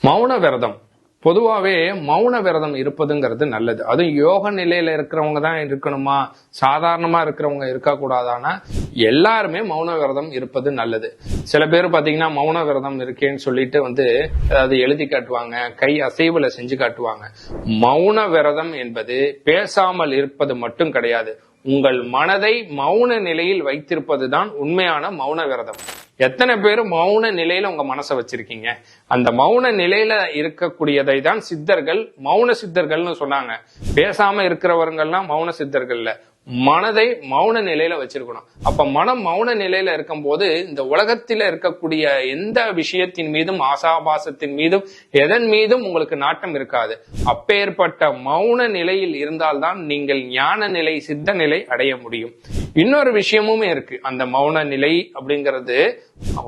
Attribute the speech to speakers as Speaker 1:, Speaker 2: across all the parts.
Speaker 1: மௌன விரதம் பொதுவாவே மௌன விரதம் இருப்பதுங்கிறது நல்லது. அதுவும் யோக நிலையில இருக்கிறவங்க தான் இருக்கணுமா, சாதாரணமா இருக்கிறவங்க இருக்கக்கூடாதானா? எல்லாருமே மௌன விரதம் இருப்பது நல்லது. சில பேர் பாத்தீங்கன்னா மௌன விரதம் இருக்கேன்னு சொல்லிட்டு அதாவது எழுதி காட்டுவாங்க, கை அசைவுல செஞ்சு காட்டுவாங்க. மௌன விரதம் என்பது பேசாமல் இருப்பது மட்டும் கிடையாது. உங்கள் மனதை மௌன நிலையில் வைத்திருப்பதுதான் உண்மையான மௌன விரதம். எத்தனை பேர் மௌன நிலையில உங்க மனசை வச்சிருக்கீங்க? அந்த மௌன நிலையில இருக்கக்கூடியதை தான் சித்தர்கள் மௌன சித்தர்கள்னு சொன்னாங்க. பேசாம இருக்கிறவர்கள்லாம் மௌன சித்தர்கள் இல்ல, மனதை மௌன நிலையில வச்சிருக்கணும். அப்ப மனம் மௌன நிலையில இருக்கும் போது இந்த உலகத்தில இருக்கக்கூடிய எந்த விஷயத்தின் மீதும், ஆசாபாசத்தின் மீதும், எதன் மீதும் உங்களுக்கு நாட்டம் இருக்காது. அப்பேற்பட்ட மௌன நிலையில் இருந்தால்தான் நீங்கள் ஞான நிலை, சித்த நிலை அடைய முடியும். இன்னொரு விஷயமும் இருக்கு. அந்த மௌன நிலை அப்படிங்கிறது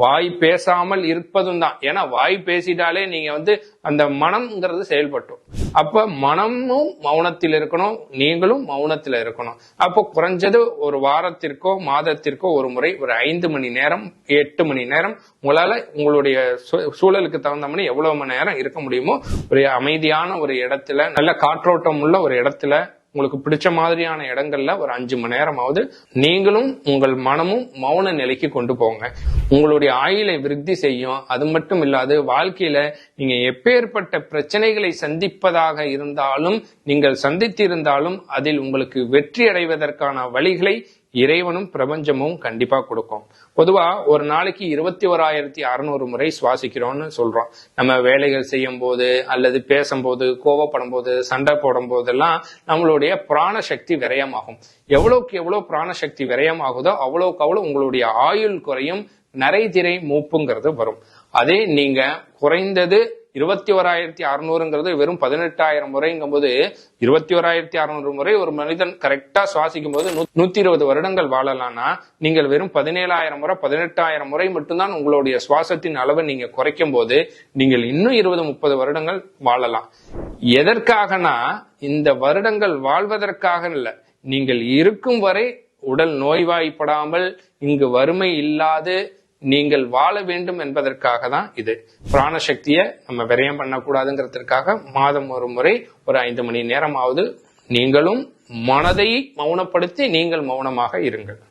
Speaker 1: வாய் பேசாமல் இருப்பதும் தான். ஏன்னா வாய் பேசிட்டாலே நீங்க அந்த மனம்ங்கிறது செயல்பட்டும். அப்ப மனமும் மௌனத்தில் இருக்கணும், நீங்களும் மௌனத்தில் இருக்கணும். அப்போ குறைஞ்சது ஒரு வாரத்திற்கோ மாதத்திற்கோ ஒரு முறை ஒரு 5 மணி நேரம் 8 மணி நேரம் உங்களால உங்களுடைய சூழலுக்கு தகுந்த மாதிரி எவ்வளவு மணி நேரம் இருக்க முடியுமோ ஒரு அமைதியான ஒரு இடத்துல, நல்ல காற்றோட்டம் உள்ள ஒரு இடத்துல, உங்களுக்கு பிடிச்ச மாதிரியான இடங்கள்ல ஒரு 5 மணி நேரமாவது நீங்களும் உங்கள் மனமும் மௌன நிலைக்கு கொண்டு போங்க. உங்களுடைய ஆயுளை விருத்தி செய்யும். அது மட்டும் இல்லாது வாழ்க்கையில நீங்க எப்பேற்பட்ட பிரச்சனைகளை சந்திப்பதாக இருந்தாலும், நீங்கள் சந்தித்திருந்தாலும் அதில் உங்களுக்கு வெற்றி அடைவதற்கான வழிகளை இறைவனும் பிரபஞ்சமும் கண்டிப்பா கொடுக்கும். பொதுவா ஒரு நாளைக்கு 21,600 முறை சுவாசிக்கிறோம்னு சொல்றோம். நம்ம வேலைகள் செய்யும் போது அல்லது பேசும்போது, கோவப்படும் போது, சண்டை போடும் போதெல்லாம் நம்மளுடைய பிராண சக்தி விரயமாகும். எவ்வளவுக்கு எவ்வளவு பிராண சக்தி விரயமாகுதோ அவ்வளவுக்கு அவ்வளவு உங்களுடைய ஆயுள் குறையும், நரைதிரை மூப்புங்கிறது வரும். அதே நீங்க குறைந்தது 21,600ங்கிறது வெறும் 18,000 முறைங்கும் போது 21,600 முறை ஒரு மனிதன் கரெக்டா சுவாசிக்கும் போது 120 வருடங்கள் வாழலாம்னா, நீங்கள் வெறும் 17,000 முறை 18,000 முறை மட்டும்தான் உங்களுடைய சுவாசத்தின் அளவை நீங்க குறைக்கும் போது நீங்கள் இன்னும் 20-30 வருடங்கள் வாழலாம். எதற்காகனா இந்த வருடங்கள் வாழ்வதற்காக இல்ல, நீங்கள் இருக்கும் வரை உடல் நோய்வாய்ப்படாமல், இங்கு வறுமை இல்லாது நீங்கள் வாழ வேண்டும் என்பதற்காக தான் இது. பிராணசக்தியை நம்ம விரயம் பண்ணக்கூடாதுங்கிறதுக்காக மாதம் ஒரு முறை ஒரு 5 மணி நேரமாவது நீங்களும் மனதை மௌனப்படுத்தி நீங்கள் மௌனமாக இருங்கள்.